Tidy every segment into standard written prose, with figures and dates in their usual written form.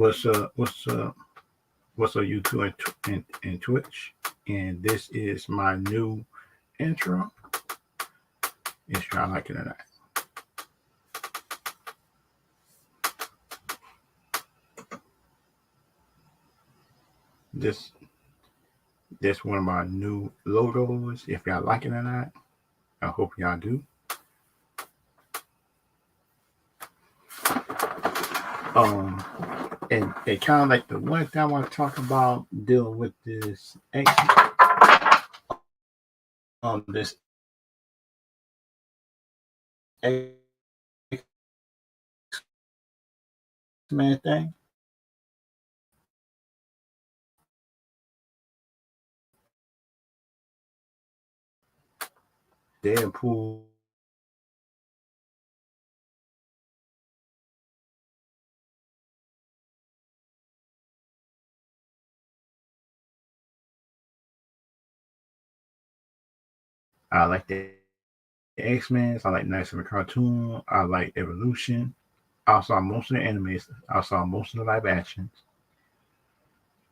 What's up, YouTube and Twitch? And this is my new intro. If y'all like it or not. This one of my new logos. If y'all like it or not, I hope y'all do. And it kind of like the one thing I want to talk about dealing with this this X-Men thing. Deadpool I like the X-Men. I like Nights of the Cartoon. I like Evolution. I saw most of the animes. I saw most of the live actions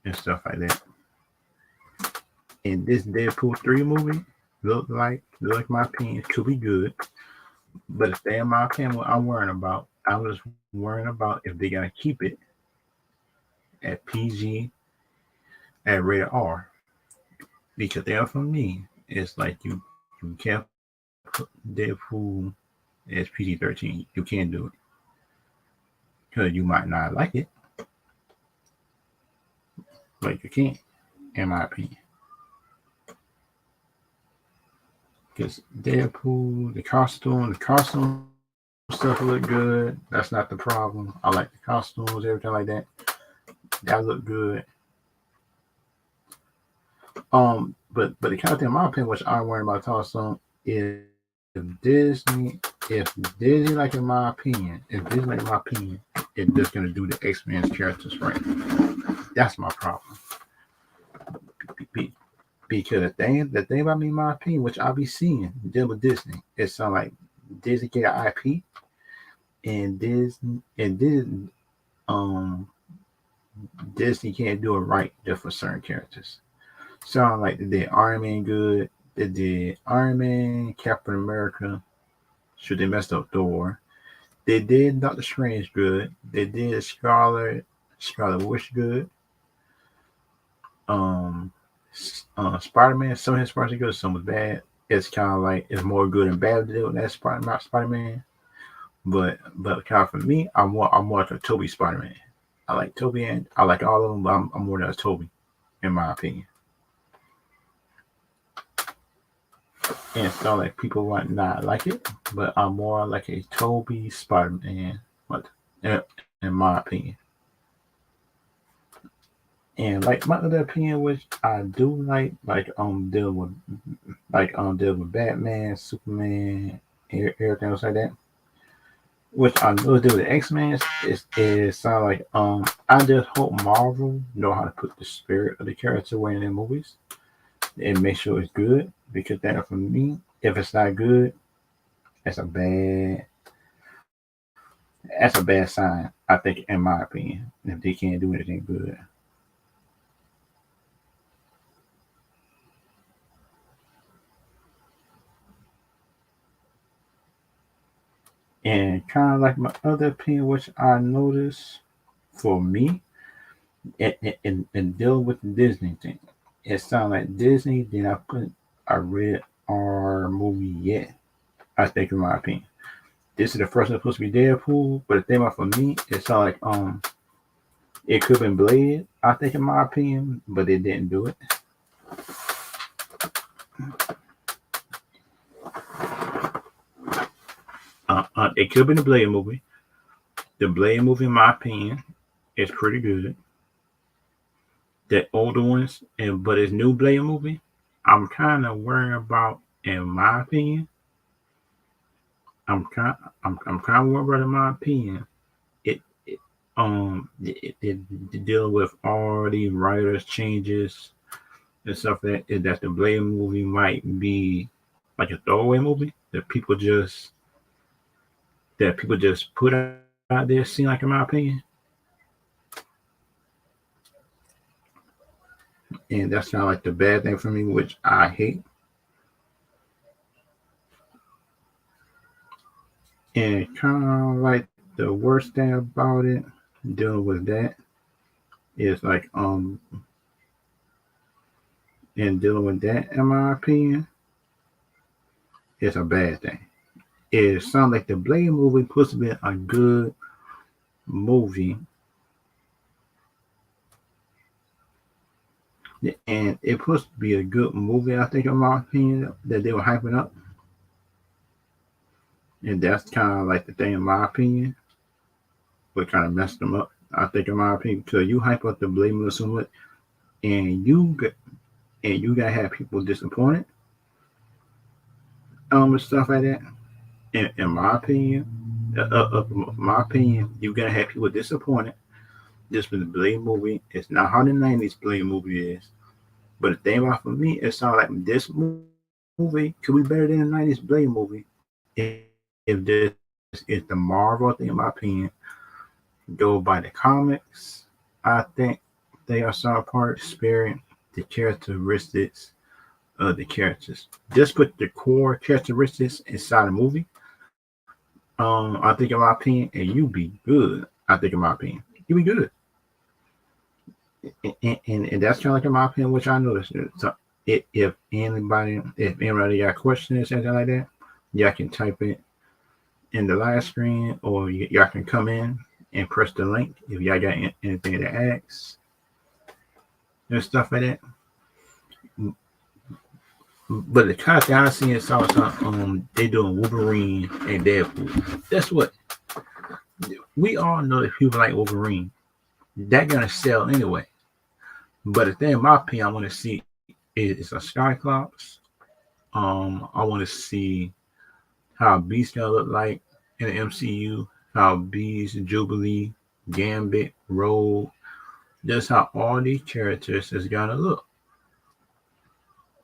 and stuff like that. And this Deadpool 3 movie look like my opinion could be good. But if they in my opinion what I'm worrying about, I was worrying about if they gotta keep it at PG at rated R. Because there for me, it's like you can't put Deadpool as PG-13. You can't do it. Because you might not like it. But you can't, in my opinion. Because Deadpool, the costume stuff look good. That's not the problem. I like the costumes, everything like that. That look good. But the kind of thing, in my opinion, which I'm worried about also is if Disney, like in my opinion, it's just gonna do the X-Men characters right. That's my problem. Because the thing about me, in my opinion, which I'll be seeing deal with Disney, it sounds like Disney get an IP, and Disney can't do it right just for certain characters. Sound like they did Iron Man good. They did Iron Man, Captain America. Should they messed up Thor? They did Doctor Strange good. They did Scarlet Witch good. Spider-Man, some of his parts are good, some was bad. It's kind of like it's more good and bad to deal with that Spider-Man. But kind of for me, I'm more like a Tobey Spider-Man. I like Tobey and I like all of them, but I'm more than a Tobey, in my opinion. And it's not like people might not like it, but I'm more like a Tobey Spider-Man, but in my opinion. And like my other opinion, which I do like deal with Batman, Superman, everything else like that. Which I know deal with X-Men is sound like I just hope Marvel know how to put the spirit of the character away in their movies and make sure it's good, because that for me, if it's not good, that's a bad sign, I think, in my opinion, if they can't do anything good. And kind of like my other opinion, which I noticed for me, and dealing with the Disney thing, it sounds like Disney did not put a rated R movie yet. I think, in my opinion, this is the first one supposed to be Deadpool, but the thing about for me, it sounds like it could have been Blade, I think, in my opinion, but they didn't do it. It could have been the Blade movie. The Blade movie, in my opinion, is pretty good. The older ones, but his new Blade movie, I'm kind of worried about, in my opinion. I'm kind of worried about, in my opinion. It dealing with all these writers changes and stuff that the Blade movie might be like a throwaway movie that people just put out there. Seem like, in my opinion. and that's kind of like the bad thing for me, which I hate. And kind of like the worst thing about it, dealing with that, is like and dealing with that, in my opinion, is a bad thing. It sounds like the Blade movie supposed to be a good movie, and it supposed to be a good movie. I think, in my opinion, that they were hyping up, and that's kind of like the thing, in my opinion, what kind of messed them up. I think, in my opinion, because you hype up the Blade movie so much, and you gotta have people disappointed, and stuff like that. In my opinion, my opinion, you gotta have people disappointed. This was the Blade movie. It's not how the '90s Blade movie is, but the thing about for me, it sounds like this movie could be better than the '90s Blade movie if this is the Marvel thing. In my opinion, go by the comics. I think they are some part sparing the characteristics of the characters. Just put the core characteristics inside the movie. I think, in my opinion, and you be good. I think, in my opinion, you be good. And that's kind of like, in my opinion, which I noticed. So if anybody got questions or anything like that, y'all can type it in the live screen, or y'all can come in and press the link if y'all got anything to ask and stuff like that. But the kind of thing I seen is also they doing Wolverine and Deadpool. That's what we all know, that people like Wolverine. That gonna sell anyway. But the thing, in my opinion, I want to see is a Cyclops. I want to see how Beast gonna look like in the MCU. How Beast, Jubilee, Gambit, Rogue. Just how all these characters is gonna look,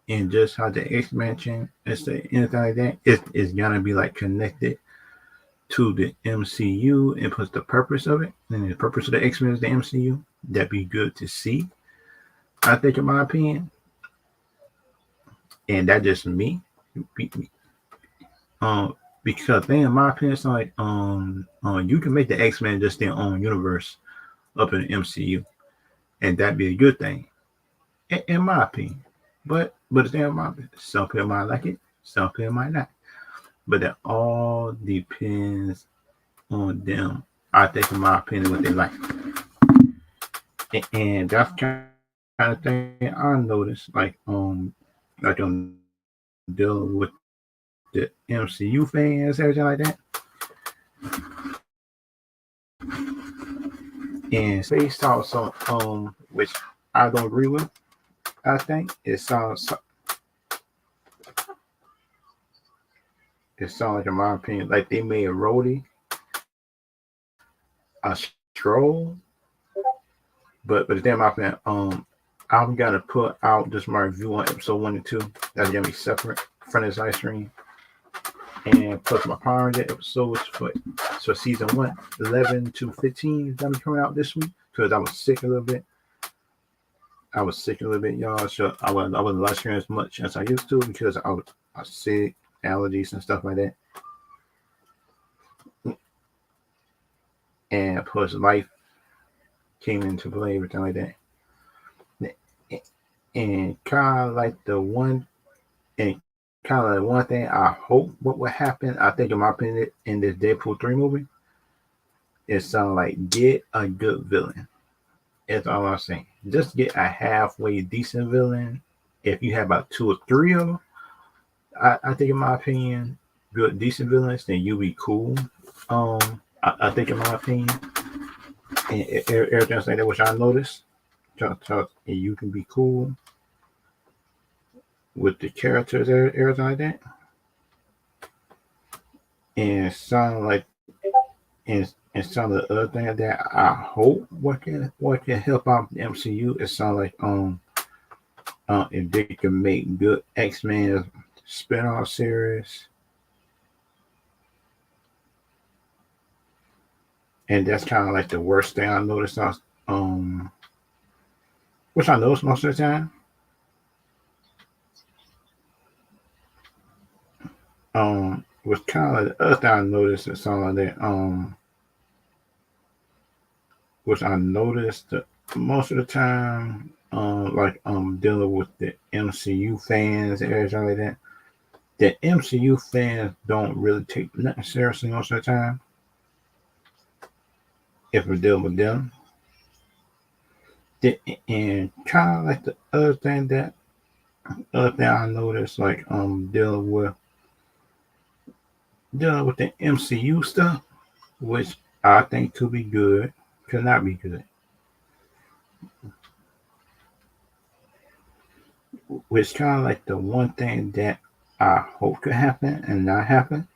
and just how the X-Men and say anything like that is gonna be like connected to the MCU, and puts the purpose of it, and the purpose of the X-Men is the MCU. That'd be good to see, I think, in my opinion. And that just me. Um, because then, in my opinion, it's like you can make the X-Men just their own universe up in the MCU, and that'd be a good thing, in my opinion. But the thing, in my opinion, some people might like it, some people might not. But that all depends on them. I think, in my opinion, what they like, and that's kind of thing I noticed. Like dealing with the MCU fans, everything like that. And space also, which I don't agree with. I think it sounds like, in my opinion, like they made Rhodey a scroll. But the thing, in my opinion, I'm gonna put out just my review on episode 1 and 2. That's gonna be separate from this live stream. And plus my Power Ranger episodes for season 1, 11 to 15 is gonna be coming out this week, because I was sick a little bit. Y'all. So I wasn't live streaming as much as I used to, because I was sick, allergies and stuff like that. And plus life came into play, everything like that. And kind of like the one thing I hope what would happen, I think, in my opinion, in this Deadpool 3 movie, it sounds like get a good villain. That's all I'm saying. Just get a halfway decent villain. If you have about 2 or 3 of them, I think, in my opinion, good decent villains, then you'll be cool. I think, in my opinion, and everything else like that, which I noticed, and you can be cool with the characters, everything like that. And some like and some of the other things that I hope what can help out the MCU is sound like if they can make good X-Men spin-off series. And that's kind of like the worst thing I noticed. which I notice most of the time. Was kind of like the other thing I noticed or something like that. Which I noticed that most of the time, like dealing with the MCU fans and everything like that. The MCU fans don't really take nothing seriously most of the time. If we're dealing with them, and kind of like the other thing I noticed, like dealing with the MCU stuff, which I think could be good, could not be good. Which kind of like the one thing that I hope could happen and not happen.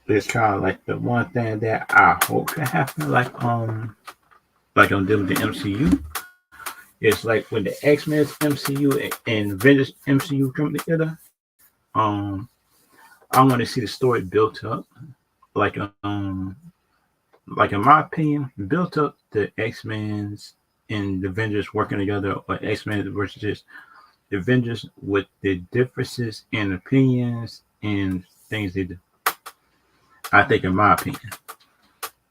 It's kind of like the one thing that I hope could happen, like I'm dealing with the MCU. It's like when the X-Men MCU and Avengers MCU come together. Um, I want to see the story built up, like like in my opinion, built up the X-Men's and the Avengers working together, or X-Men versus the Avengers with the differences in opinions and things they do. I think, in my opinion,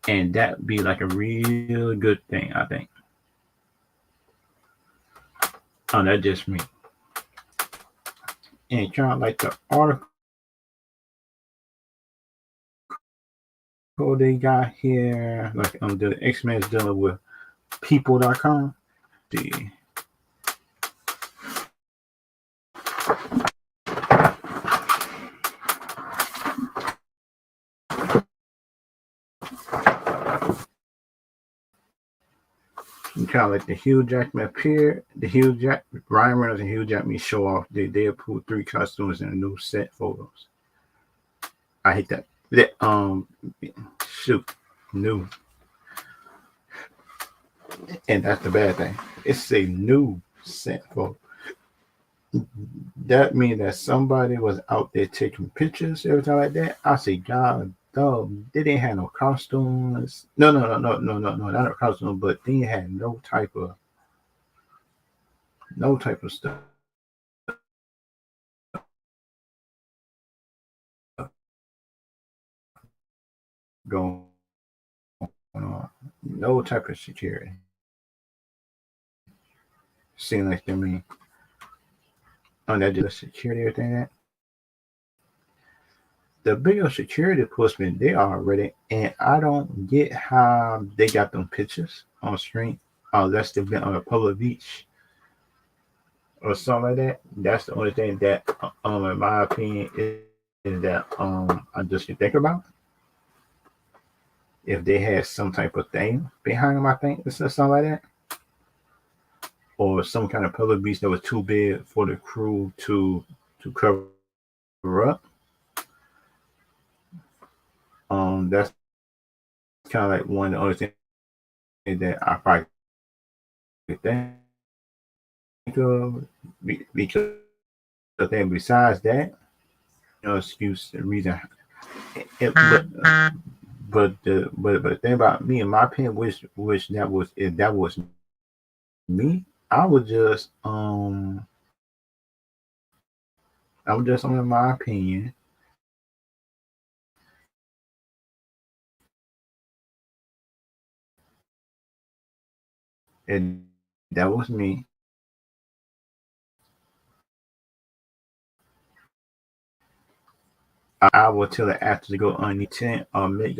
and that be like a real good thing. I think. Oh, that's just me. And kind of like the article they got here, like the X-Men's dealing with people.com. See, kind of like the Hugh Jackman appear, Ryan Reynolds and Hugh Jackman show off the Deadpool 3 costumes in the new set photos. I hate that. Shoot, new, and that's the bad thing. It's a new set photo. That means that somebody was out there taking pictures, everything like that. I say, God, dog, they didn't have no costumes. No, not a costume, but they had no type of stuff going on, no type of security. Seeing like I mean, on that just security, everything that the bigger security enforcement they are already, and I don't get how they got them pictures on screen unless they've been on a public beach or something like that. That's the only thing that, in my opinion, is that I just can think about if they had some type of thing behind them. I think it's something like that, or some kind of public beach that was too big for the crew to cover up. That's kind of like one of the only things that I probably think of because then besides that, no excuse the reason. It, but the thing about me, in my opinion, which that was if that was me, I would just I would just in my opinion, and that was me. I would tell the actor to go on the tent or make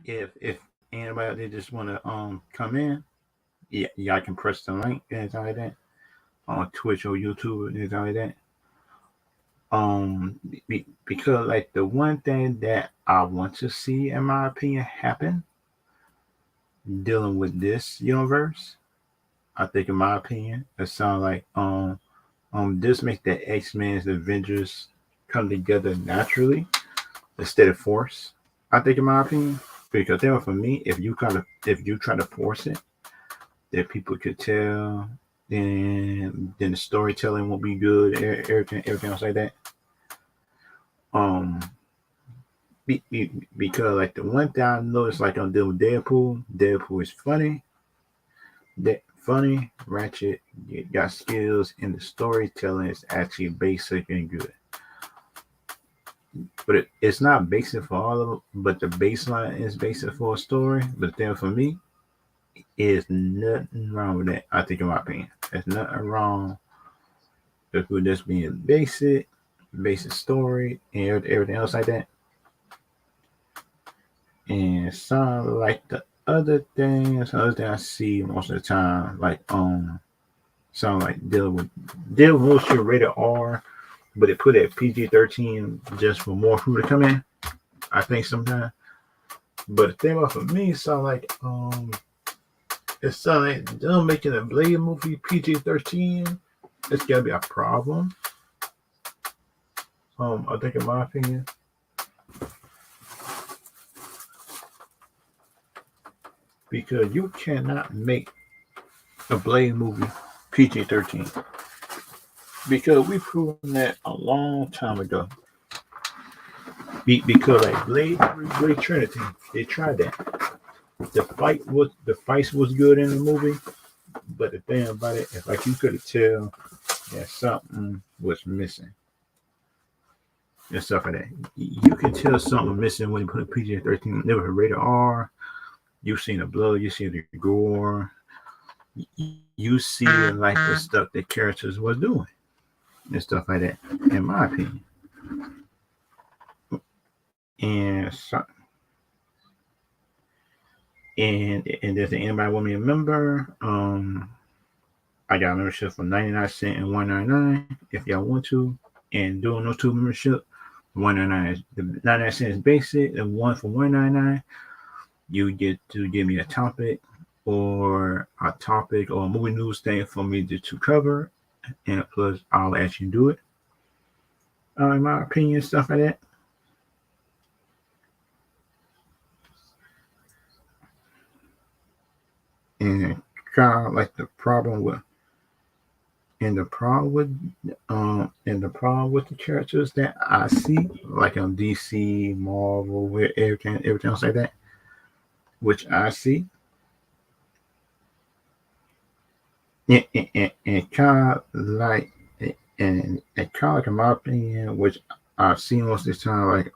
If anybody they just want to come in, yeah, y'all can press the link and anything like that on Twitch or YouTube and anything like that. Because like the one thing that I want to see, in my opinion, happen dealing with this universe, I think, in my opinion, it sounds like this makes the X-Men, the Avengers come together naturally instead of force. I think, in my opinion, because then for me, if you try to force it, that people could tell, then the storytelling won't be good. Everything else like that. Um, because like the one thing I noticed, like I'm dealing with Deadpool. Deadpool is funny. That funny, ratchet, got skills, and the storytelling is actually basic and good. But it's not basic for all of them. But the baseline is basic for a story. But then for me, is nothing wrong with that. I think, in my opinion, there's nothing wrong with just being basic story and everything else like that. And some like the other things I see most of the time, like sound like deal with shit rated R, but it put it at PG-13 just for more food to come in. I think sometimes. But the thing about for me, it sound like them making a Blade movie PG-13. It's gotta be a problem. I think, in my opinion. Because you cannot make a Blade movie PG-13. Because we proven that a long time ago. Because like Blade Trinity, they tried that. The fight was good in the movie, but the thing about it is like you could tell that something was missing. And stuff like that. You can tell something was missing when you put a PG-13. There was a rated R. You seen the blood, you see the gore, you see like the stuff that characters was doing and stuff like that, in my opinion. And so, and there's anybody want me a member? I got a membership for 99 cents and 199 if y'all want to. And doing those two membership, 199 is the 99 cents is basic, and one for 199. You get to give me a topic or a movie news thing for me to cover, and plus I'll actually do it. In my opinion, stuff like that. And kind of like the problem with the characters that I see, like on DC, Marvel, where everything else like that, which I see. And kind of like, and kind of like, in my opinion, which I've seen most of the time, like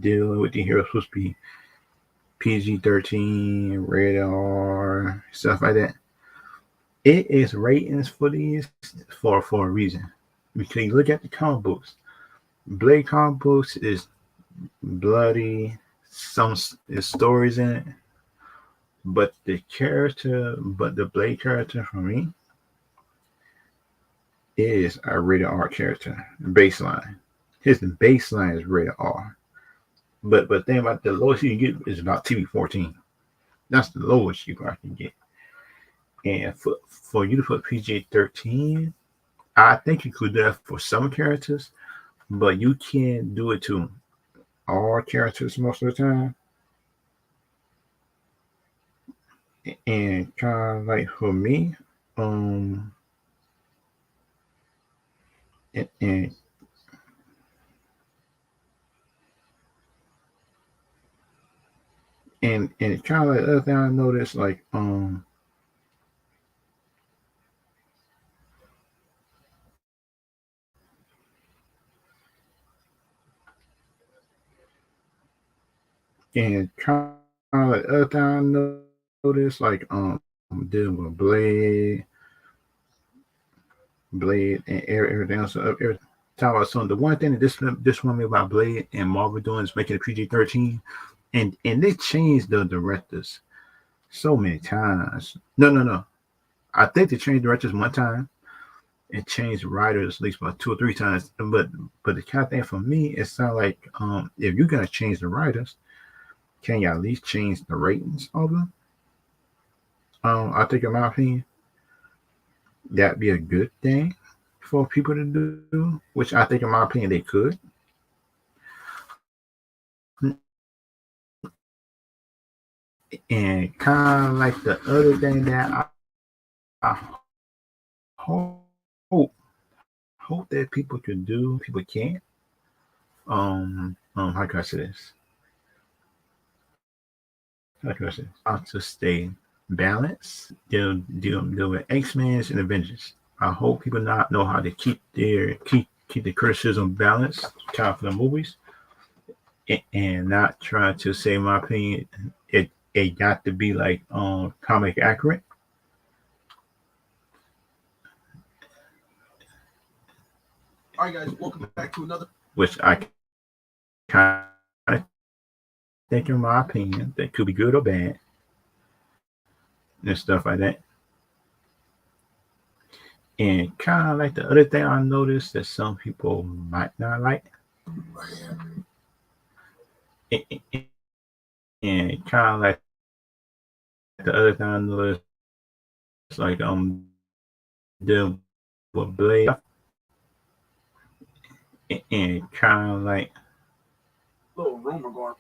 dealing with the heroes supposed to be PG-13, rated R, stuff like that. It is ratings for these for a reason. Because you look at the comic books, Blade comic books is bloody, some stories in it, but the Blade character for me is a rated R character. Baseline. His baseline is rated R. But think about the lowest you can get is about TV-14. That's the lowest you can get. And for you to put PG-13, I think you could do that for some characters, but you can't do it to all characters most of the time. And kind of like for me, and and and kind of like the other thing I noticed, like and kind of like the other thing I noticed, like dealing with Blade and everything else. Talking about something. The one thing that this one me about Blade and Marvel doing is making it PG-13. and they changed the directors so many times. No. I think they changed directors one time and changed writers at least about two or three times. But the kind of thing for me, it sounds like if you're gonna change the writers, can you at least change the ratings of them? I think in my opinion, that'd be a good thing for people to do, which I think in my opinion they could. And kind of like the other thing that I hope that people can do, people can't. How can I say this? How can I say this? To stay balanced, deal with X-Men and Avengers. I hope people not know how to keep the criticism balanced, kind of for the movies, and not try to say my opinion. It got to be like comic accurate. All right, guys, welcome back to another. Which I kind of think, in my opinion, that could be good or bad, and stuff like that. And kind of like the other thing I noticed that some people might not like, and kind of like the other thing I noticed, like the with Blade, and kind of like little rumor going.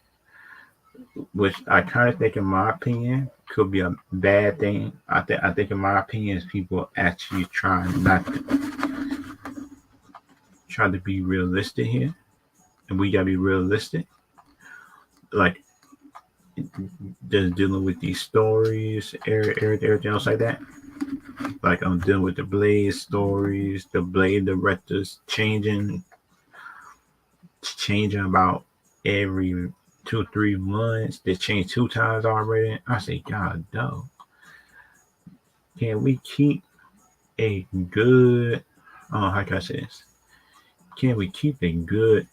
Which I kind of think, in my opinion, could be a bad thing. I think, in my opinion, is people actually try to be realistic here, and we gotta be realistic. Like just dealing with these stories, everything else like that. Like I'm dealing with the Blade stories, the Blade directors changing about every 2-3 months. They changed 2 times already. I say, God, no. Can we keep a good? How can I say this? Can we keep a good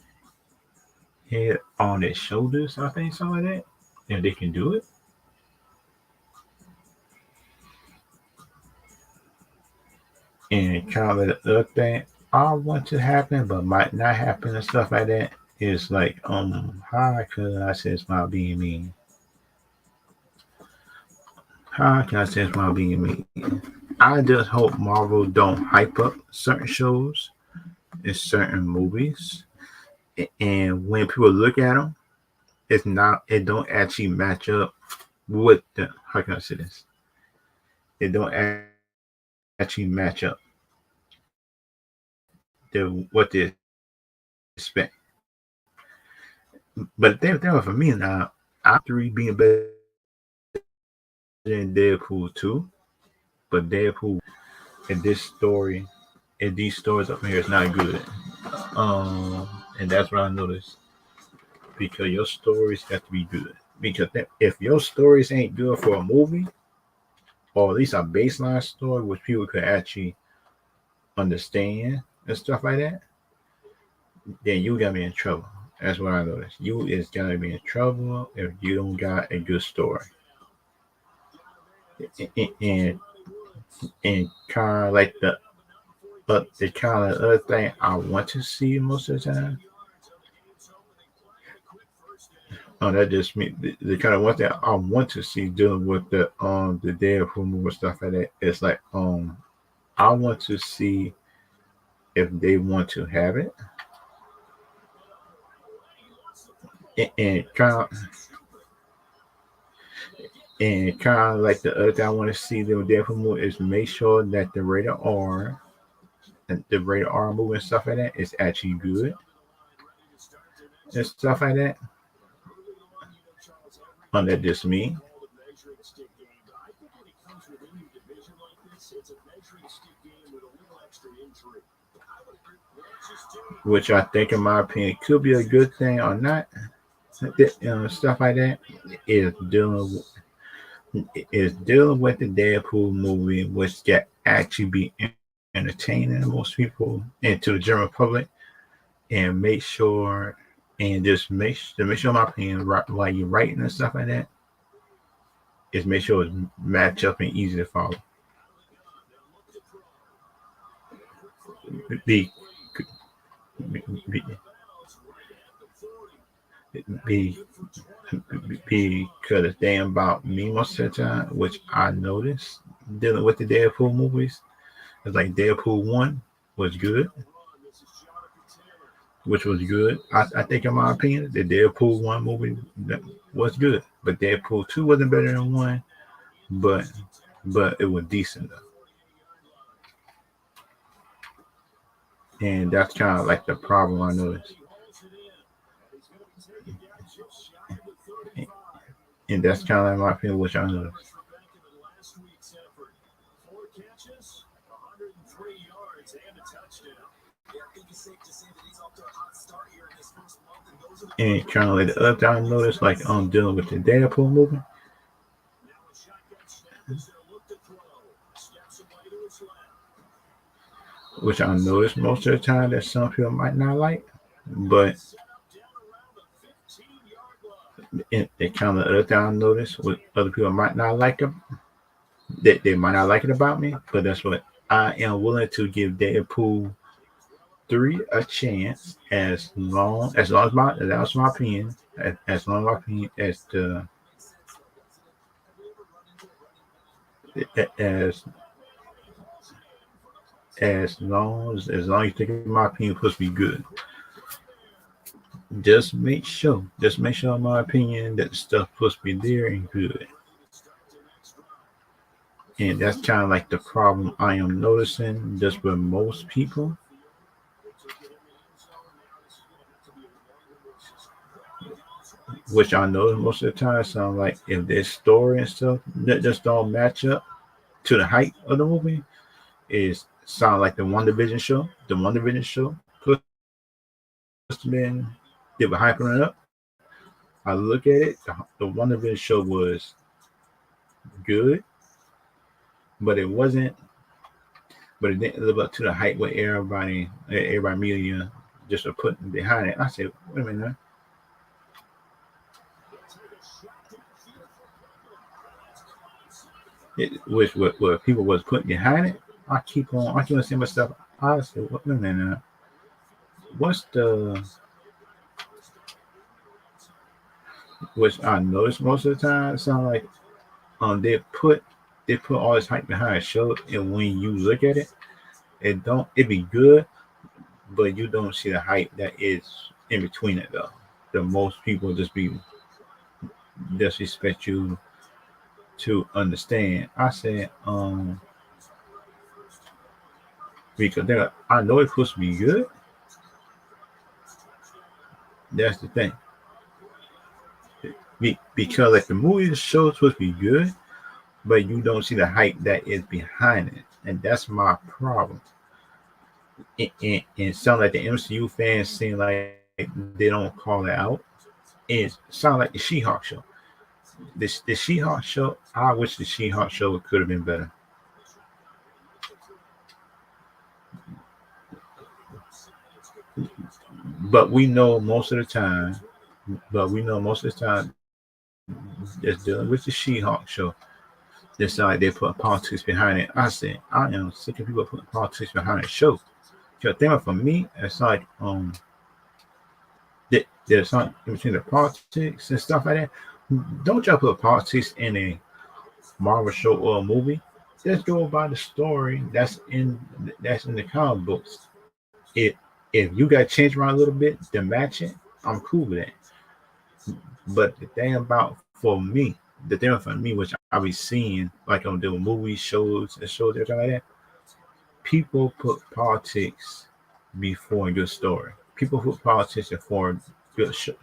head on their shoulders? I think something like that. If they can do it. And kind of the other thing I want to happen, but might not happen and stuff like that is like, how can I say it's not being mean? How can I say it's not being mean? I just hope Marvel don't hype up certain shows and certain movies, and when people look at them, it don't actually match up with the, how can I say this? It don't actually match up to what they expect. But they were for me now. I 3 being better than Deadpool 2, but Deadpool in this story, in these stories up here, is not good. And that's what I noticed, because your stories have to be good. Because if your stories ain't good for a movie, or at least a baseline story which people could actually understand and stuff like that, then you gotta be in trouble. That's what I noticed. You is gonna be in trouble if you don't got a good story. And kind of like the kind of other thing I want to see most of the time. That just me. The kind of one thing I want to see dealing with the Deadpool movie stuff like that. It's like I want to see if they want to have it, and kind of like the other thing I want to see them Deadpool movie is make sure that the rated R movie and stuff like that is actually good and stuff like that. That just me. Which I think, in my opinion, could be a good thing or not. Stuff like that is dealing with the Deadpool movie, which can actually be entertaining to most people and to the general public, and make sure and just make sure my opinion while you're writing and stuff like that is make sure it's match up and easy to follow. Be, be, be, because it's damn about me most of the time, which I noticed dealing with the Deadpool movies. It's like Deadpool 1 was good, which was good. I think, in my opinion, the Deadpool 1 movie was good, but Deadpool 2 wasn't better than 1, but it was decent though. And that's kind of like the problem I noticed. And that's kind of like my opinion, which I noticed. And kind of like the other thing I noticed, like dealing with the Deadpool movie, which I noticed most of the time that some people might not like, but it kind of the other thing I noticed, what other people might not like it, that they might not like it about me, but that's what I am willing to give Deadpool 3 a chance, as long as that's my opinion, as long as my opinion as long as you think my opinion supposed to be good. Just make sure in my opinion that the stuff supposed to be there and good. And that's kind of like the problem I am noticing just with most people. Which I know most of the time sound like if their story and stuff that just don't match up to the hype of the movie, is sound like the One Division show. The One Division show plus been they were hyping it up. I look at it, the One Division show was good, but it wasn't. But it didn't live up to the hype with everybody media just are putting behind it. I said, wait a minute. Which what people was putting behind it. I keep on saying my stuff. I said, wait a minute. What's the which I noticed most of the time sound like they put all this hype behind a show, and when you look at it, it be good, but you don't see the hype that is in between it though. The most people just expect you to understand. I said, because I know it's supposed to be good. That's the thing. Because like the movie, the show is supposed to be good, but you don't see the hype that is behind it, and that's my problem. And sound like the MCU fans seem like they don't call it out. It sound like the She-Hulk show. The She-Hulk show. I wish the She-Hulk show could have been better. But we know most of the time. Just dealing with the She-Hulk show. It's like they put politics behind it. I said, I am sick of people putting politics behind the show. Because think for me, it's like there's something in between the politics and stuff like that. Don't y'all put politics in a Marvel show or a movie? Just go by the story that's in the comic books. If you got to change around a little bit to match it, I'm cool with that. But the thing for me, which I be seeing, like I'm doing movies, shows, everything like that, people put politics before a good story. People put politics before a good show,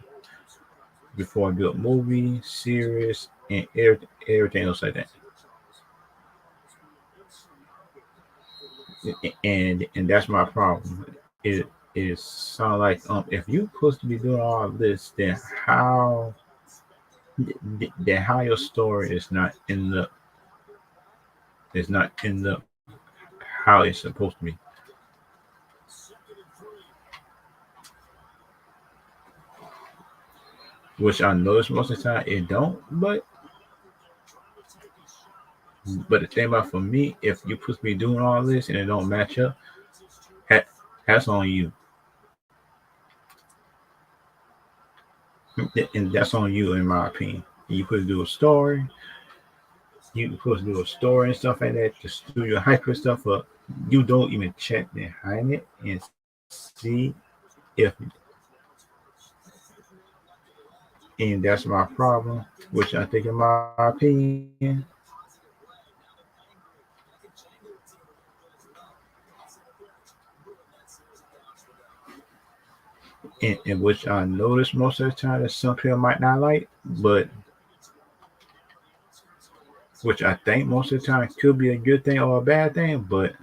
before a good movie, series, and everything else like that. And that's my problem. It is sound like if you supposed to be doing all this, then how your story is not in the how it's supposed to be. which I notice most of the time it don't. But the thing about for me, if you put me doing all this and it don't match up, that, that's on you, and that's on you in my opinion. You put to do a story, you supposed to do a story and stuff like that. The studio hyper stuff up. You don't even check behind it and see if, and that's my problem, which I think in my opinion, and which I notice most of the time that some people might not like, but which I think most of the time could be a good thing or a bad thing, but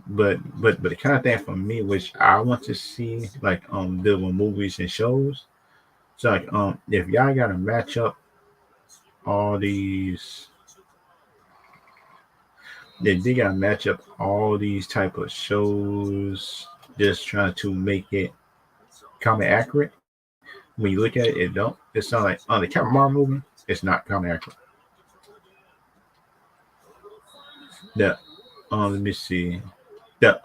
but the kind of thing for me which I want to see like deal with movies and shows. So like if y'all gotta match up all these they gotta match up all these type of shows just trying to make it comic accurate. When you look at it, it don't. It sounds like on the Captain Marvel movie, it's not comic accurate. The let me see. The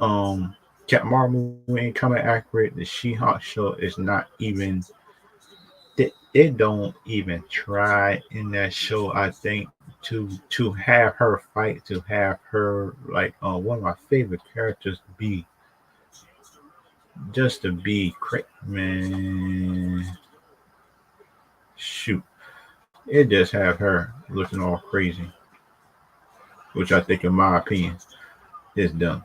Captain Marvel movie ain't comic accurate. The She-Hulk show is not even they don't even try in that show. I think to have her fight, to have her like one of my favorite characters be just to be man, shoot, it just have her looking all crazy, which I think, in my opinion, is dumb.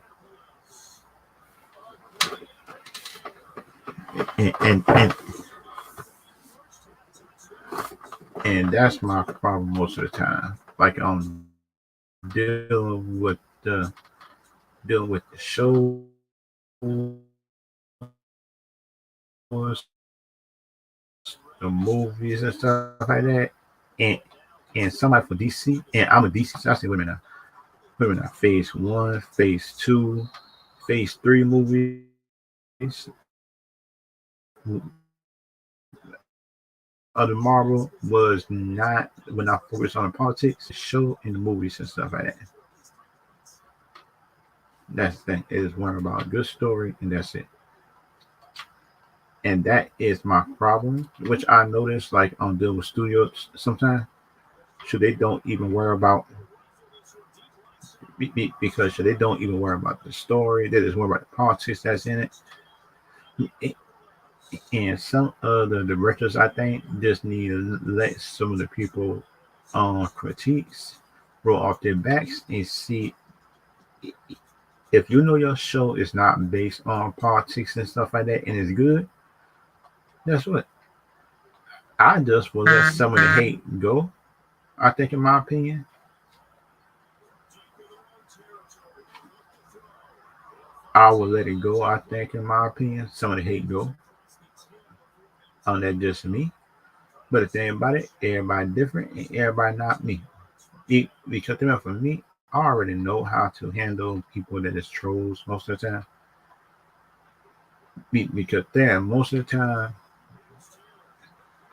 And and that's my problem most of the time. Like dealing with the dealing with the shows, the movies and stuff like that, and and somebody for DC, and I'm a DC, so I say women now, phase one, phase two, phase three movies. Other Marvel was not when I focused on the politics, the show, and the movies and stuff like that. That's the thing. It is one about a good story, and that's it. And that is my problem, which I noticed like on deal with studios sometimes. So they don't even worry about because they don't even worry about the story. They just worry about the politics that's in it. And some of the directors, I think, just need to let some of the people critiques roll off their backs and see if you know your show is not based on politics and stuff like that and it's good. That's what I just will let some of the hate go. I think, in my opinion, I will let it go. I think, in my opinion, some of the hate go. That's just me. But the thing about it, everybody different and everybody not me. Because for me, I already know how to handle people that is trolls most of the time. Because there, most of the time,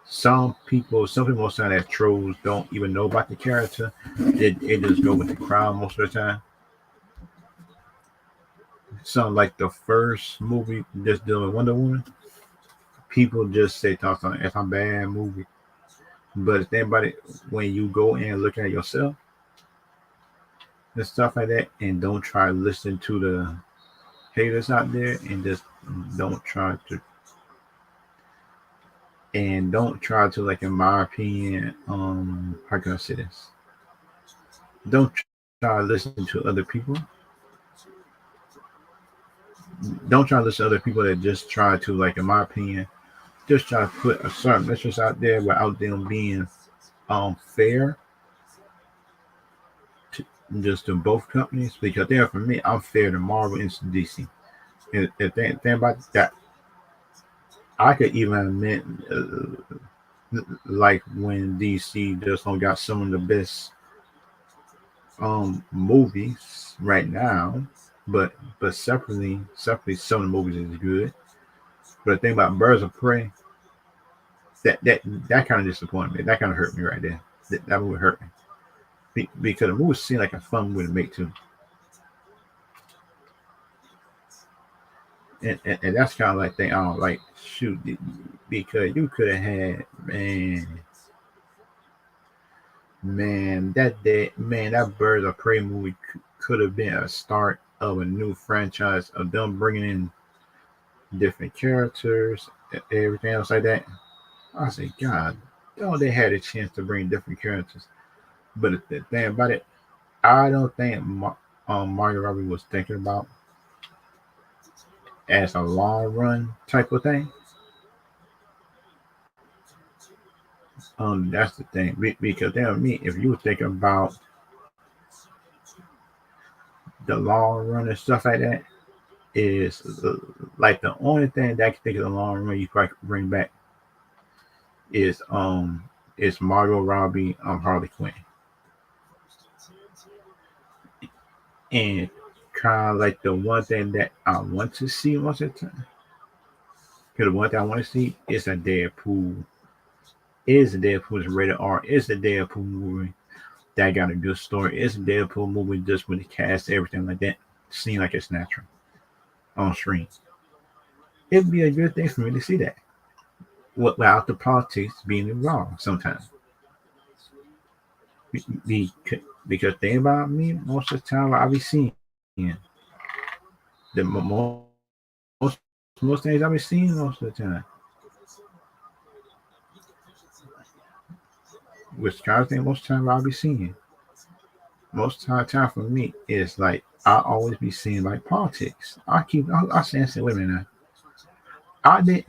some people most of the time that trolls don't even know about the character. They just go with the crowd most of the time. So like the first movie just dealing with Wonder Woman, people just say talk on it's a bad movie. But the thing about it, when you go and look at yourself and stuff like that, and don't try to listen to the haters out there, and just don't try to like, in my opinion, how can I say this? Don't try to listen to other people. Don't try to listen to other people that just try to, like, in my opinion, just try to put a certain message out there without them being fair to just to both companies. Because there, for me, I'm fair to Marvel and to DC. And the thing about that, I could even admit, like when DC just don't got some of the best movies right now, but separately some of the movies is good. But the thing about Birds of Prey, that kind of disappointed me. That kind of hurt me right there. That movie hurt me because the movie seemed like a fun movie to make too. And that's kind of like thing I don't like. Shoot, because you could have had that Birds of Prey movie could have been a start of a new franchise of them bringing in different characters, everything else like that. I say, God, oh, they had a chance to bring different characters. But the thing about it, I don't think Mario Robbie was thinking about as a long run type of thing. That's the thing. Because then me, if you were thinking about the long run and stuff like that, is like the only thing that I can think of the long run you probably could bring back is Margot Robbie Harley Quinn. And kind of like the one thing that I want to see most of the time. Because the one thing I want to see is a Deadpool. Is a Deadpool's rated R? Is a Deadpool movie that got a good story? Is a Deadpool movie just with the cast, everything like that? Seem like it's natural on screen. It'd be a good thing for me to see that without the politics being involved sometimes. Because think about me, most of the time I be seeing the most things I be seeing most of the time. Which kind of thing most of the time I'll be seeing. Most of the time for me is like I always be seeing like politics. I say, wait a minute now. I did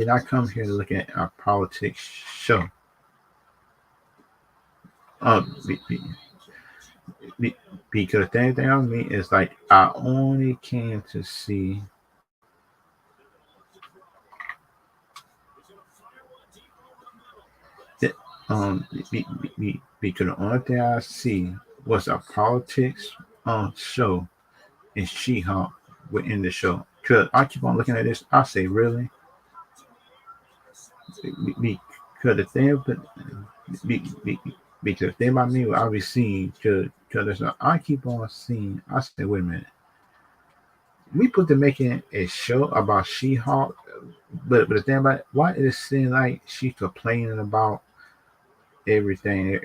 not come here to look at a politics show. Be, because the thing on me is like I only came to see that because the only thing I see was a politics show and She-Hulk within the show. Cause I keep on looking at this, I say really because the thing but because the thing about me I'll be seeing because I keep on seeing I say wait a minute. We put to making a show about She-Hulk, but the thing about it, why is it seem like she's complaining about everything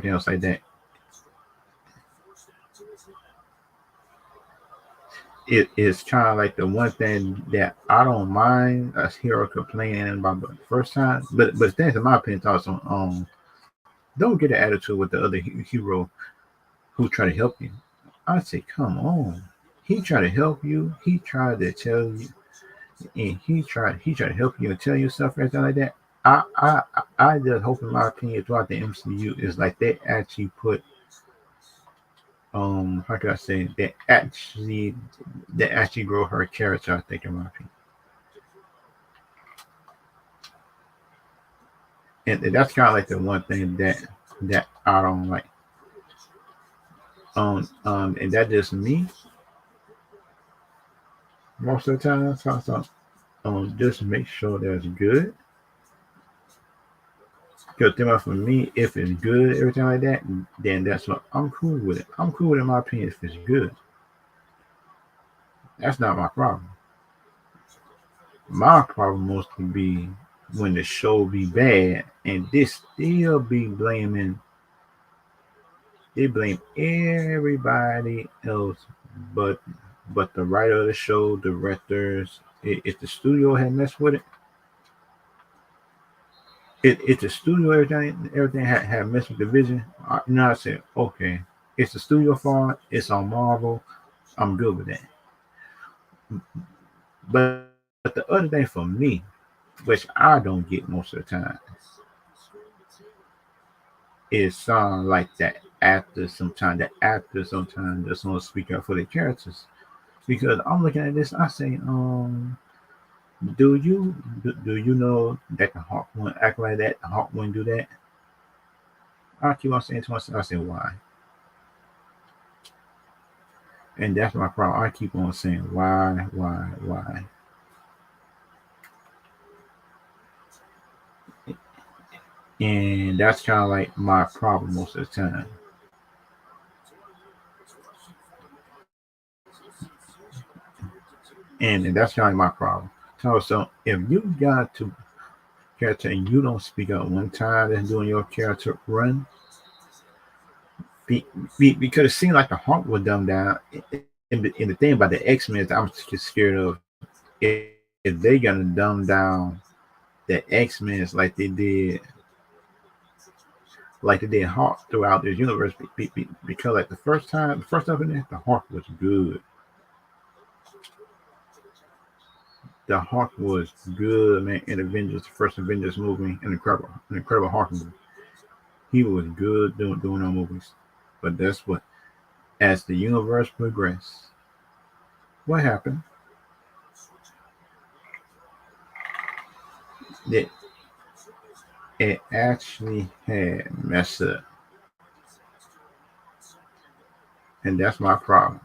else like that? It is kind of like the one thing that I don't mind a hero complaining about the first time, but things in my opinion thoughts on don't get an attitude with the other hero who try to help you. I say, come on. He tried to help you. He tried to tell you, and he tried to help you and tell you stuff everything like that. I just hope, in my opinion, throughout the MCU is like they actually put how can I say that actually grow her character. I think, in my opinion, and that's kind of like the one thing that I don't like. And that just me most of the time. So just make sure that's good. Because for me, if it's good, everything like that, then that's what I'm cool with it. I'm cool with it, in my opinion, if it's good. That's not my problem. My problem mostly be when the show be bad and this still be they blame everybody else but the writer of the show, directors. If the studio had messed with it, if the studio everything had messed with the vision, I said, okay, it's the studio fault. It's on Marvel. I'm good with that. But the other thing for me, which I don't get most of the time, is like that actors sometimes just want to speak up for the characters. Because I'm looking at this, I say, do you know that the Hawk wouldn't act like that? The Hawk wouldn't do that. I keep on saying to myself, I say why, and that's my problem. I keep on saying why. And that's kind of like my problem most of the time. And that's kind of like my problem. So if you got to character and you don't speak up one time that's doing your character run, because it seems like the heart was dumbed down. And the thing about the X-Men is I'm just scared of if they're gonna dumb down the X-Men like they did Hawk throughout this universe, because like the first time in there, the Hawk was good. The Hawk was good, man. In Avengers, the first Avengers movie, an incredible Hawk movie. He was good doing those movies. But that's what, as the universe progressed, what happened? That it actually had messed up, and that's my problem.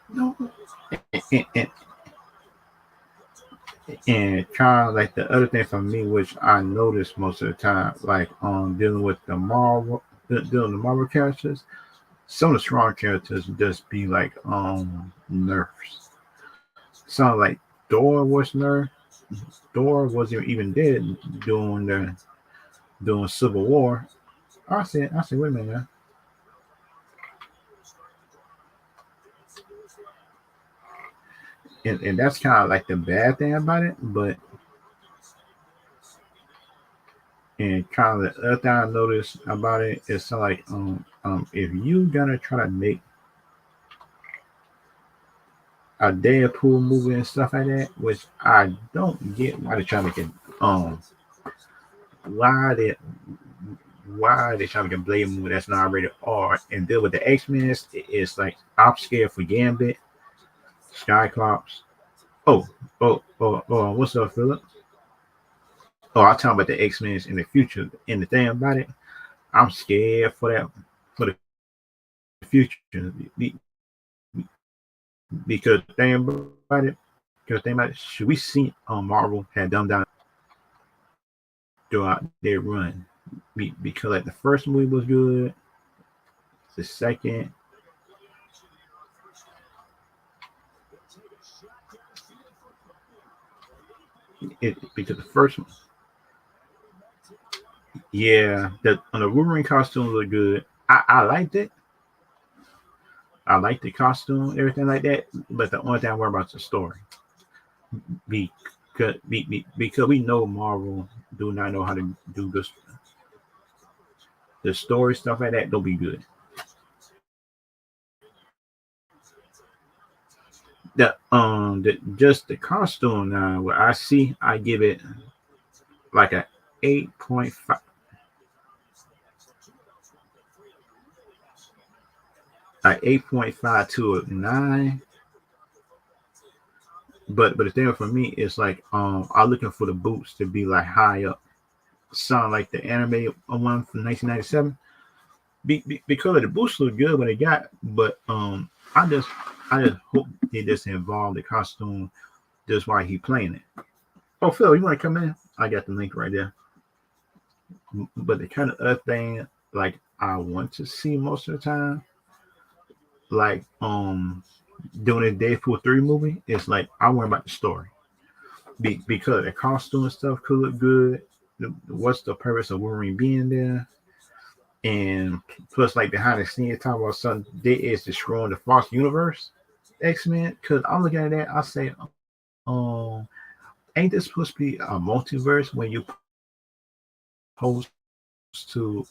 No, and, and, and kind of like the other thing for me, which I notice most of the time, like dealing with dealing with the Marvel characters, some of the strong characters just be like nerfs. Sound like Thor was nerf. Thor wasn't even dead during during Civil War. I said, wait a minute now. And that's kind of like the bad thing about it, but and kind of the other thing I noticed about it is so like if you gonna try to make a Deadpool movie and stuff like that, which I don't get why they try to make it why they trying to make a Blade movie that's not rated R and deal with the X-Men. It's like I'm scared for Gambit, Skyclops. Oh, what's up, Philip? Oh, I'm talking about the X-Men in the future. And the thing about it, I'm scared for that for the future because the thing about it, should we see Marvel had dumbed down throughout their run because like the first movie was good, the second. Because the first one, yeah, the Wolverine costume looked good. I liked it. I liked the costume, everything like that. But the only thing I worry about is the story. Because we know Marvel do not know how to do this. The story stuff like that don't be good. Just the costume now. What I see, I give it like a 8.5. Like 8.5 to a 9. But the thing for me is like I'm looking for the boots to be like high up. Sound like the anime one from 1997. Because the boots look good when they got, but I just hope they just involve the costume just while he playing it. Oh, Phil, you want to come in? I got the link right there. But the kind of other thing like I want to see most of the time, like doing a Deadpool 3 movie, it's like I worry about the story. Because the costume and stuff could look good. What's the purpose of Wolverine being there? And plus, like behind the scenes, talking about something they is destroying the Fox universe, X-Men. Because I'm looking at that, I say, ain't this supposed to be a multiverse when you supposed to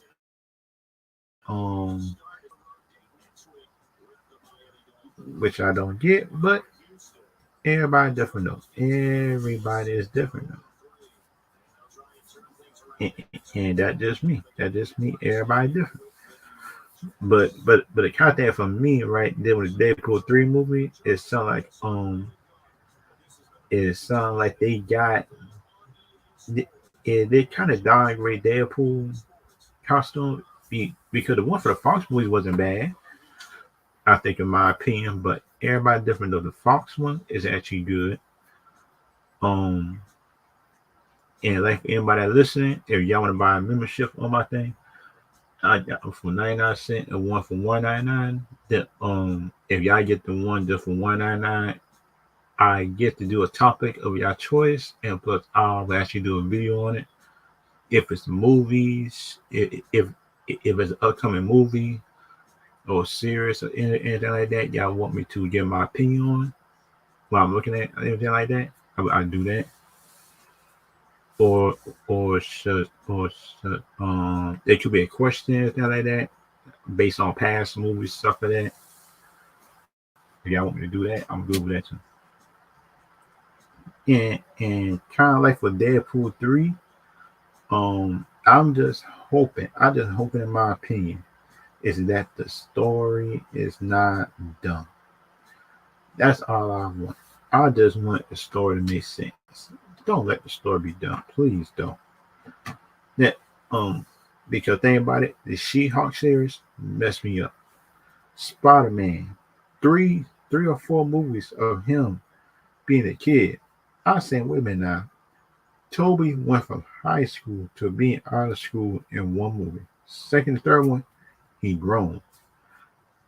which I don't get, but everybody different though. Everybody is different though. And that just me. That just me. Everybody different. But the kind of thing for me right there with the Deadpool 3 movie, it sound like they got they kind of downgrade Deadpool costume because the one for the Fox movie wasn't bad, I think in my opinion, but everybody different though. The Fox one is actually good. Um, and like for anybody that listening, if y'all want to buy a membership on my thing, I got them for 99 cents and one for 199. Then if y'all get the one just for 199, I get to do a topic of your choice, and plus I'll actually do a video on it. If it's movies, if it's an upcoming movie or series or anything like that, y'all want me to give my opinion on while I'm looking at anything like that, I do that. Or it could be a question or anything like that based on past movies, stuff like that. If y'all want me to do that, I'm good with that too. And kind of like for Deadpool 3, I'm just hoping in my opinion, is that the story is not dumb. That's all I want. I just want the story to make sense. Don't let the story be dumb. Please don't. That because think about it, the She-Hulk series messed me up. Spider-Man, three or four movies of him being a kid. I said, wait a minute now. Toby went from high school to being out of school in one movie. Second and third one, he grown.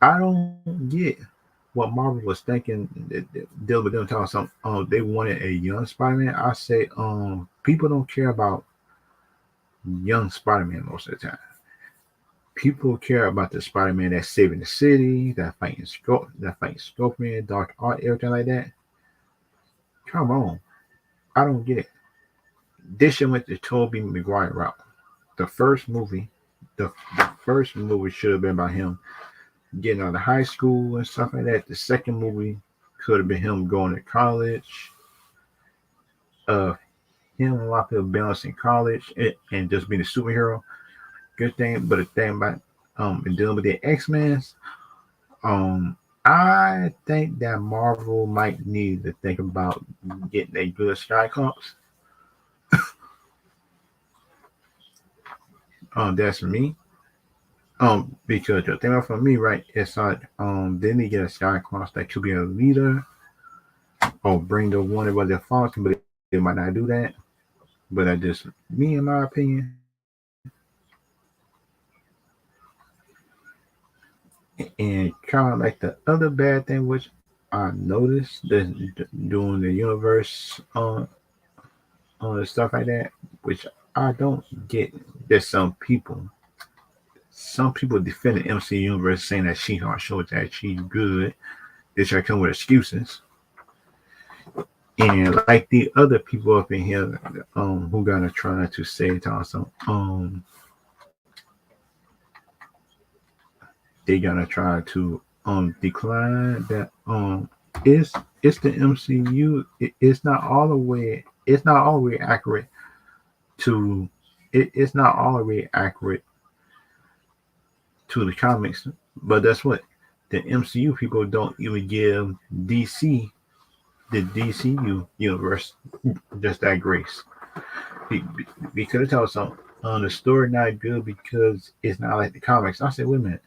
I don't get what Marvel was thinking. Deal with them talking something. They wanted a young Spider-Man. I say, people don't care about young Spider-Man most of the time. People care about the Spider-Man that's saving the city, that fighting Scorpion, Dark Art, everything like that. Come on, I don't get it. This should went the Tobey Maguire route. The first movie should have been about him getting out of high school and stuff like that. The second movie could have been him going to college. Him and a lot of people balancing college and just being a superhero. Good thing, but the thing about and dealing with the X-Men, I think that Marvel might need to think about getting a good Cyclops. That's me. Because the thing for me, right, it's like they need to get a Cyclops that could be a leader or bring the one about their function, but they might not do that. But I just me in my opinion. And kind of like the other bad thing, which I noticed that doing the universe stuff like that, which I don't get. There's some people defend the MCU universe saying that She-Hulk show is actually good. They try to come with excuses. And like the other people up in here, who gonna try to say it also, they gonna try to decline that it's the MCU. It's not all the way accurate to it's not all the way accurate to the comics, but that's what the MCU people don't even give DC, the DCU universe, just that grace. Because it tells some the story not good because it's not like the comics. I said, wait a minute,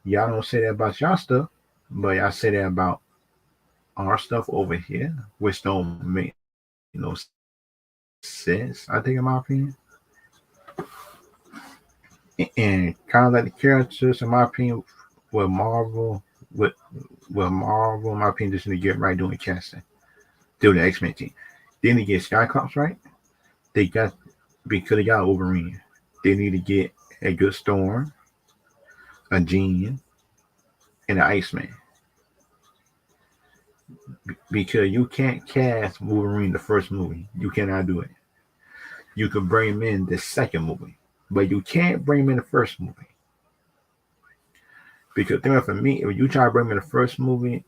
y'all don't say that about y'all stuff, but y'all say that about our stuff over here, which don't make no sense, I think, in my opinion. And kind of like the characters, in my opinion, with Marvel, in my opinion, just need to get right doing casting. Do the X-Men team. They need to get Cyclops right. Because they got Wolverine. They need to get a good Storm, a Jean, and an Iceman. Because you can't cast Wolverine the first movie. You cannot do it. You can bring him in the second movie, but you can't bring him in the first movie. Because for me, if you try to bring him in the first movie,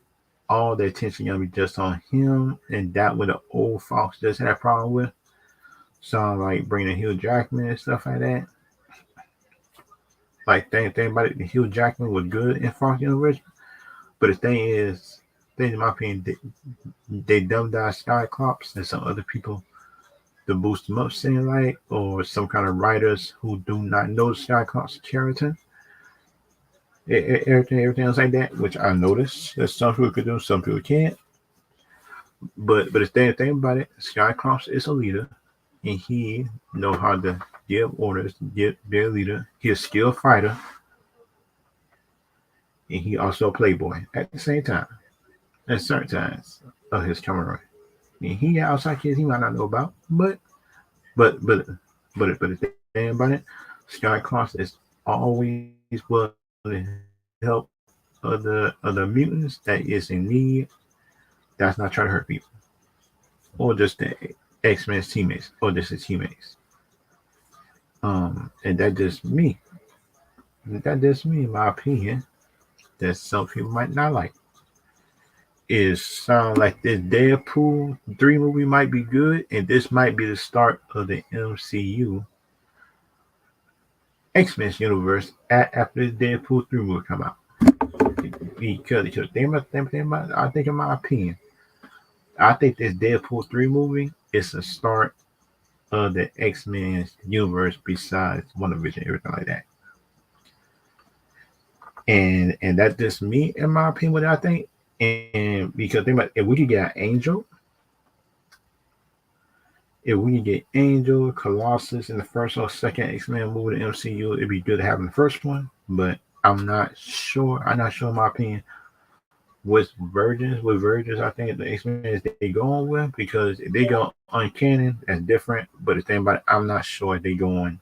all the attention gonna be just on him, and that what the old Fox just had a problem with. So like bringing Hugh Jackman and stuff like that. Like think about it, Hugh Jackman was good in Fox Universe, but the thing is, in my opinion, they dumbed down Cyclops and some other people to boost them up, saying like, or some kind of writers who do not know the Cyclops character. everything else like that, which I noticed that some people could do, some people can't. But the thing about it, Skycross is a leader, and he know how to give orders, get their leader. He's a skilled fighter, and he also a playboy at the same time. At certain times of his camera, and he got outside kids he might not know about, but but but the thing about it, Skycross is always willing to help other mutants that is in need. That's not trying to hurt people, or just the X-Men's teammates, or just his teammates. And that just me. That just me, in my opinion. That some people might not like. Is sound like this Deadpool 3 movie might be good, and this might be the start of the MCU X-Men universe after the Deadpool 3 movie come out. Because I think in my opinion, I think this Deadpool 3 movie is the start of the X-Men universe besides WandaVision, everything like that. And that's just me in my opinion what I think. And because think about if we could get an Angel, if we could get Angel, Colossus in the first or second X-Men movie in the MCU, it'd be good to have in the first one. But I'm not sure. I'm not sure in my opinion with Virgins I think the X-Men is they going with, because if they go uncanon, that's different. But the thing about it, I'm not sure if they going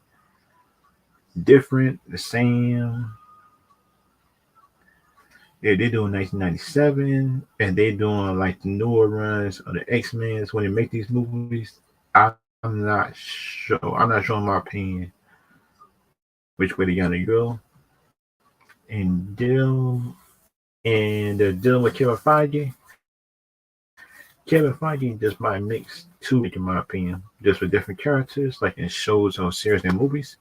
different, the same. If they're doing 1997 and they doing like the newer runs of the X-Men when they make these movies, I'm not sure. I'm not sure in my opinion which way they're gonna go. And they're dealing with Kevin Feige. Kevin Feige just might mix two, in my opinion, just with different characters, like in shows or series and movies.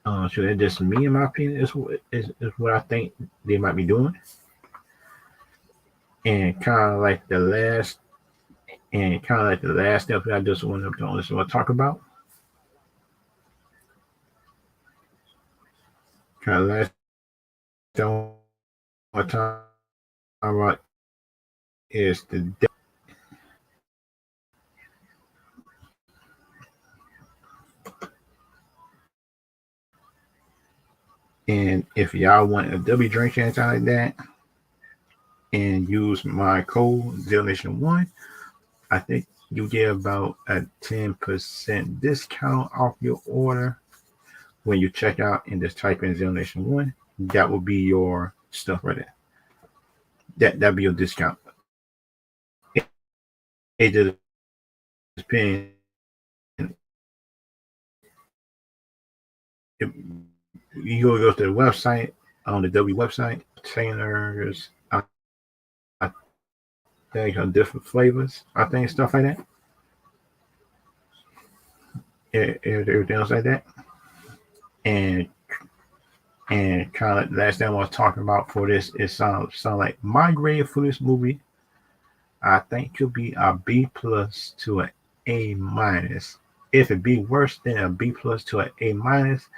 So that's just me, in my opinion, is what I think they might be doing. And kind of like the last step that I just want to talk about. Kind of last step I want to talk about is the and if y'all want a W drink and anything like that, and use my code Zilnation1, I think you get about a 10% discount off your order when you check out and just type in Zilnation1. That will be your stuff right there. That'll be your discount. It just depends. You go to the website on the W website, containers, I think on different flavors, I think stuff like that. Everything else like that. And kind of like last time I was talking about for this, it sound like my grade for this movie, I think could be a B plus to an A minus. If it be worse than a B plus to an A minus,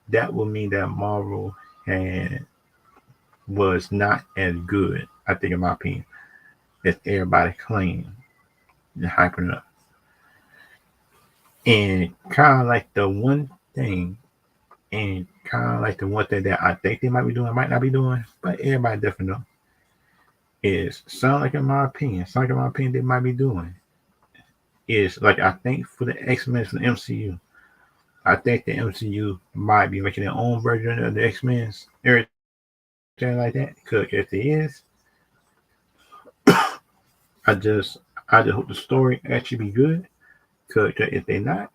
that will mean that Marvel was not as good, I think, in my opinion, as everybody claimed and hyping it up. And kind of like the one thing, that I think they might be doing, might not be doing, but everybody definitely know, is sound like in my opinion, they might be doing is like I think for the X-Men for the MCU, I think the MCU might be making their own version of the X-Men's, everything like that. Because if it is, I just hope the story actually be good. Because if they're not,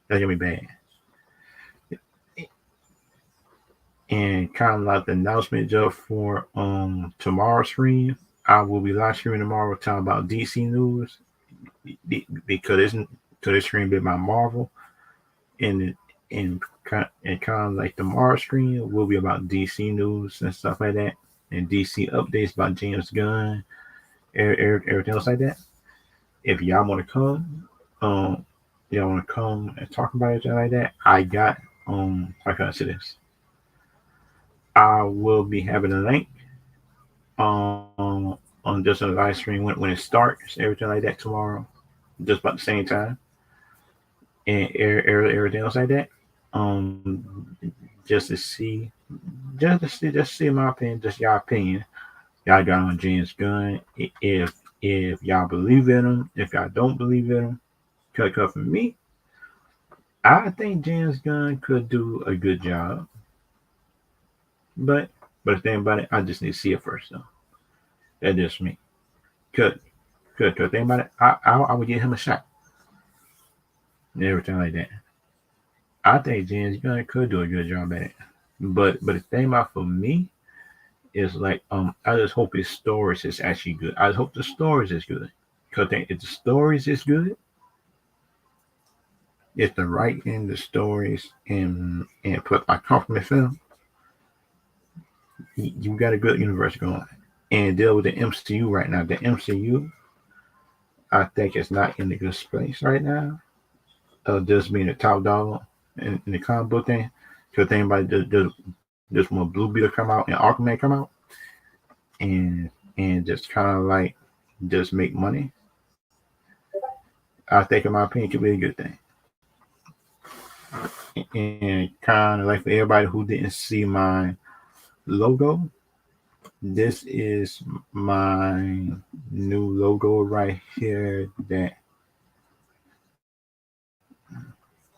that's gonna be bad. And kind of like the announcement just for tomorrow's stream, I will be live streaming tomorrow talking about DC news because it's stream bit by Marvel, and kind of like tomorrow's stream will be about DC news and stuff like that, and DC updates about James Gunn, everything else like that. If y'all want to come, y'all want to come and talk about it like that, I got how can I say this? I will be having a link on just a live stream when it starts, everything like that tomorrow, just about the same time, and everything else like that. Um, just to see, just see my opinion, just y'all opinion. Y'all got on James Gunn. If y'all believe in him, if y'all don't believe in him, cause for me, I think James Gunn could do a good job. But the thing about it, I just need to see it first though. That's just me. Cause cause thing about it, I would give him a shot and everything like that. I think James Gunn could do a good job at it. But the thing about for me is like I just hope his stories is actually good. I just hope the stories is good. Cause if the stories is good, if the writing, the stories, and put like compliment film, you got a good universe going. And deal with the MCU right now. The MCU, I think it's not in a good place right now. Just being the top dog in the comic book thing. Because think about it, just when Blue Beetle come out and Aquaman come out, and just kind of like just make money. I think, in my opinion, it could be a good thing. And kind of like for everybody who didn't see my logo, this is my new logo right here. That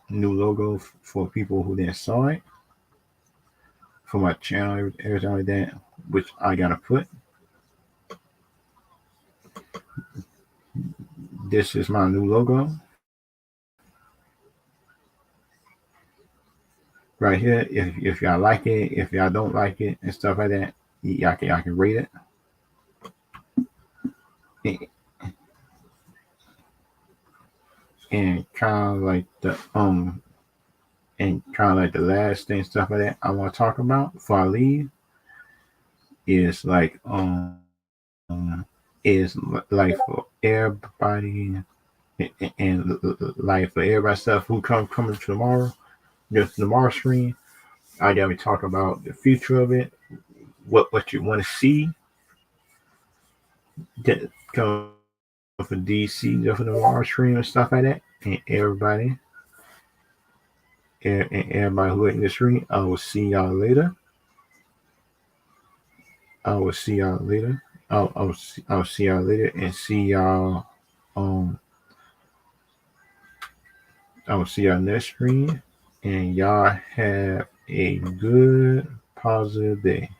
new logo for people who didn't saw it for my channel, everything like that, which I gotta put. This is my new logo right here. If y'all like it, if y'all don't like it, and stuff like that, y'all can rate it. And kind of like the last thing, stuff like that I want to talk about before I leave is like like for everybody, and like for everybody stuff who coming tomorrow, just tomorrow stream. I gotta talk about the future of it, what you want to see that come for DC, just for the tomorrow stream and stuff like that, and everybody who in the stream. I will see y'all later. I will see y'all later. I'll see y'all later and see y'all. Um, I will see y'all next stream, and y'all have a good positive day.